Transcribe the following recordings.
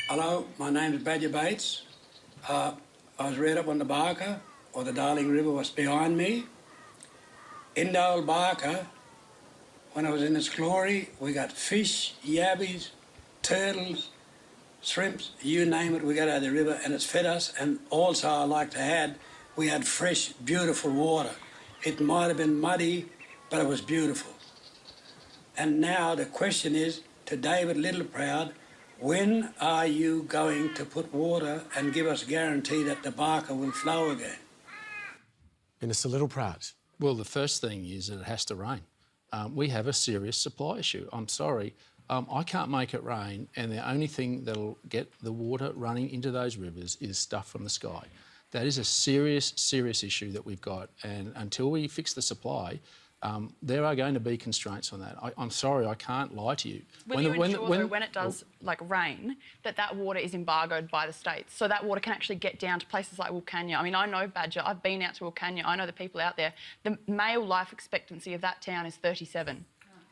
Hello, my name is Badger Bates. I was reared up on the Barka, or the Darling River was behind me. In the old Barka, when I was in its glory, we got fish, yabbies, turtles, shrimps, you name it, we got out of the river and it's fed us. And also I like to add, we had fresh, beautiful water. It might have been muddy, but it was beautiful. And now the question is to David Littleproud, when are you going to put water and give us guarantee that the Barka will flow again? Minister Littleproud. Well, the first thing is that it has to rain. We have a serious supply issue. I'm sorry, I can't make it rain, and the only thing that'll get the water running into those rivers is stuff from the sky. That is a serious, serious issue that we've got, and until we fix the supply, there are going to be constraints on that. I'm sorry, I can't lie to you. Will you ensure, when it does rain, that water is embargoed by the states, so that water can actually get down to places like Wilcannia? I mean, I know Badger. I've been out to Wilcannia. I know the people out there. The male life expectancy of that town is 37.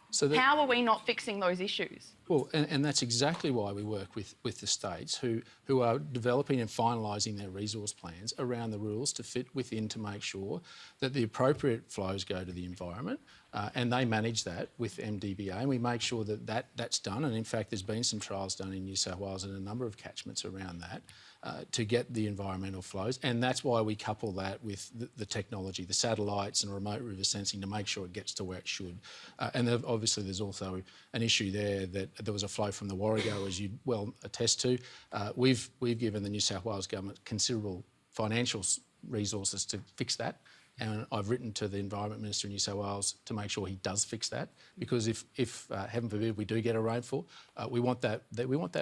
So how are we not fixing those issues? Well, and that's exactly why we work with the states who are developing and finalising their resource plans around the rules to fit within to make sure that the appropriate flows go to the environment, and they manage that with MDBA, and we make sure that that's done. And in fact, there's been some trials done in New South Wales and a number of catchments around that to get the environmental flows, and that's why we couple that with the technology, the satellites and remote river sensing to make sure it gets to where it should. And obviously there's also an issue there that there was a flow from the Warrego, as you well attest to. We've given the New South Wales government considerable financial resources to fix that. And I've written to the Environment Minister in New South Wales to make sure he does fix that, because if heaven forbid we do get a rainfall, we want that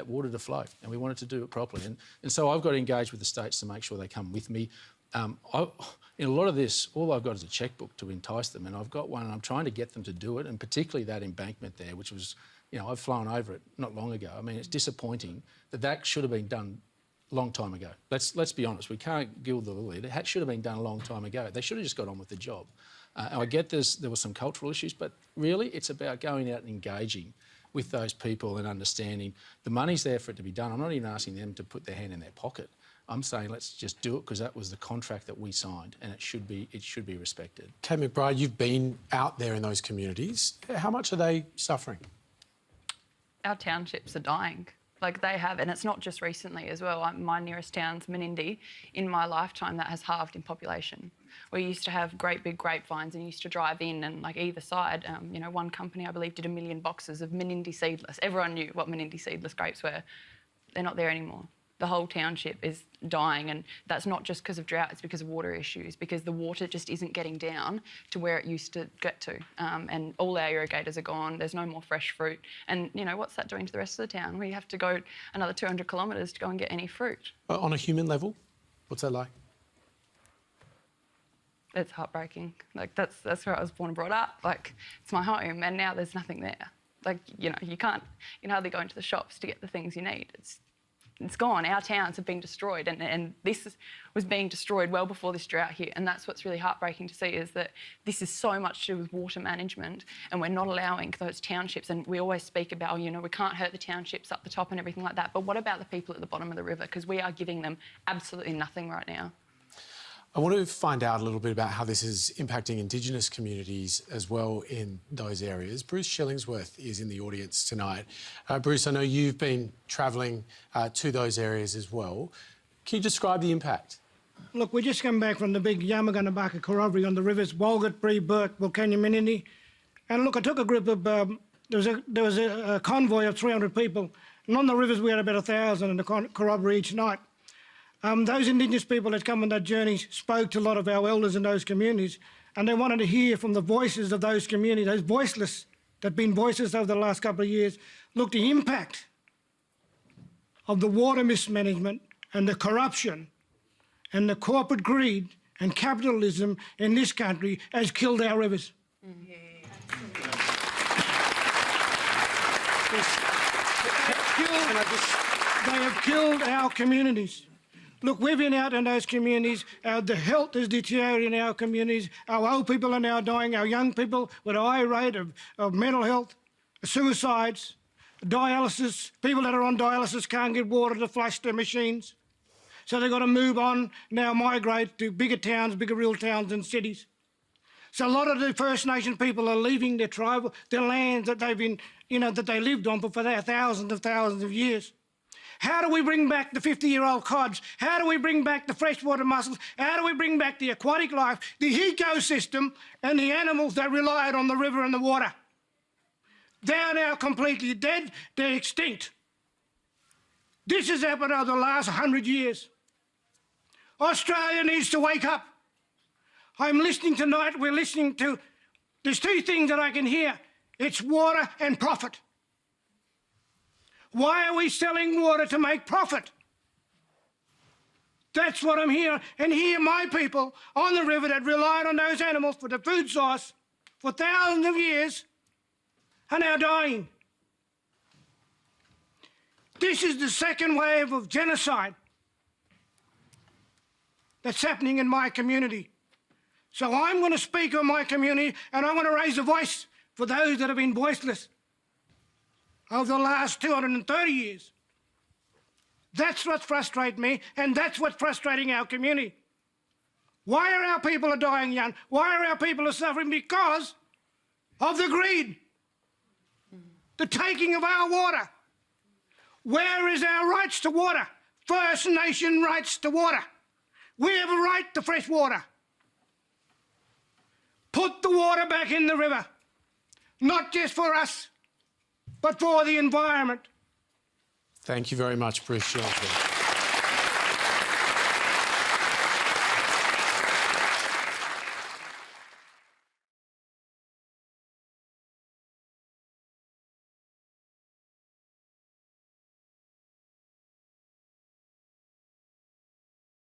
water to flow, and we want it to do it properly. And so I've got to engage with the states to make sure they come with me. In a lot of this, all I've got is a chequebook to entice them, and I've got one, and I'm trying to get them to do it, and particularly that embankment there, which was, I've flown over it not long ago. I mean, it's disappointing that should have been done long time ago. Let's be honest. We can't gild the lily. It should have been done a long time ago. They should have just got on with the job. And I get there were some cultural issues, but really it's about going out and engaging with those people and understanding the money's there for it to be done. I'm not even asking them to put their hand in their pocket. I'm saying let's just do it because that was the contract that we signed, and it should be respected. Kate McBride, you've been out there in those communities. How much are they suffering? Our townships are dying. Like they have, and it's not just recently as well. My nearest town's Menindee. In my lifetime, that has halved in population. We used to have great big grapevines and used to drive in, and like either side, one company I believe did 1 million boxes of Menindee seedless. Everyone knew what Menindee seedless grapes were. They're not there anymore. The whole township is dying, and that's not just because of drought, it's because of water issues, because the water just isn't getting down to where it used to get to. And all our irrigators are gone, there's no more fresh fruit. And, what's that doing to the rest of the town? We have to go another 200 kilometres to go and get any fruit. On a human level, what's that like? It's heartbreaking. Like, that's where I was born and brought up. Like, it's my home, and now there's nothing there. Like, you can hardly go into the shops to get the things you need. It's gone. Our towns have been destroyed, and this was being destroyed well before this drought hit, and that's what's really heartbreaking to see, is that this is so much to do with water management, and we're not allowing those townships, and we always speak about, we can't hurt the townships up the top and everything like that, but what about the people at the bottom of the river? Because we are giving them absolutely nothing right now. I want to find out a little bit about how this is impacting Indigenous communities as well in those areas. Bruce Shillingsworth is in the audience tonight. Bruce, I know you've been travelling to those areas as well. Can you describe the impact? Look, we just come back from the big Yamagana Barka corroboree on the rivers Walgett, Bree, Burke, Wilcannia, Menindee. And look, I took a group of, there was a convoy of 300 people, and on the rivers we had about 1,000 in the corroboree each night. Those Indigenous people that come on that journey spoke to a lot of our elders in those communities, and they wanted to hear from the voices of those communities, those voiceless, that have been voices over the last couple of years. Look, the impact of the water mismanagement and the corruption and the corporate greed and capitalism in this country has killed our rivers. They have killed our communities. Look, we've been out in those communities. The health is deteriorating in our communities. Our old people are now dying. Our young people with a high rate of mental health, suicides, dialysis, people that are on dialysis can't get water to flush their machines. So they've got to move on, now migrate to bigger towns, bigger rural towns and cities. So a lot of the First Nation people are leaving their tribal, their lands that they've been, that they lived on for thousands of years. How do we bring back the 50-year-old cods? How do we bring back the freshwater mussels? How do we bring back the aquatic life, the ecosystem and the animals that relied on the river and the water? They're now completely dead, they're extinct. This has happened over the last 100 years. Australia needs to wake up. I'm listening tonight, we're listening to, there's two things that I can hear. It's water and profit. Why are we selling water to make profit? That's what I'm hearing. And here my people on the river that relied on those animals for the food source for thousands of years are now dying. This is the second wave of genocide that's happening in my community. So I'm going to speak on my community and I'm going to raise a voice for those that have been voiceless over the last 230 years. That's what frustrates me, and that's what's frustrating our community. Why are our people dying young? Why are our people suffering? Because of the greed, the taking of our water. Where is our rights to water? First Nation rights to water. We have a right to fresh water. Put the water back in the river, not just for us, but for the environment. Thank you very much, Bruce Shillingsworth.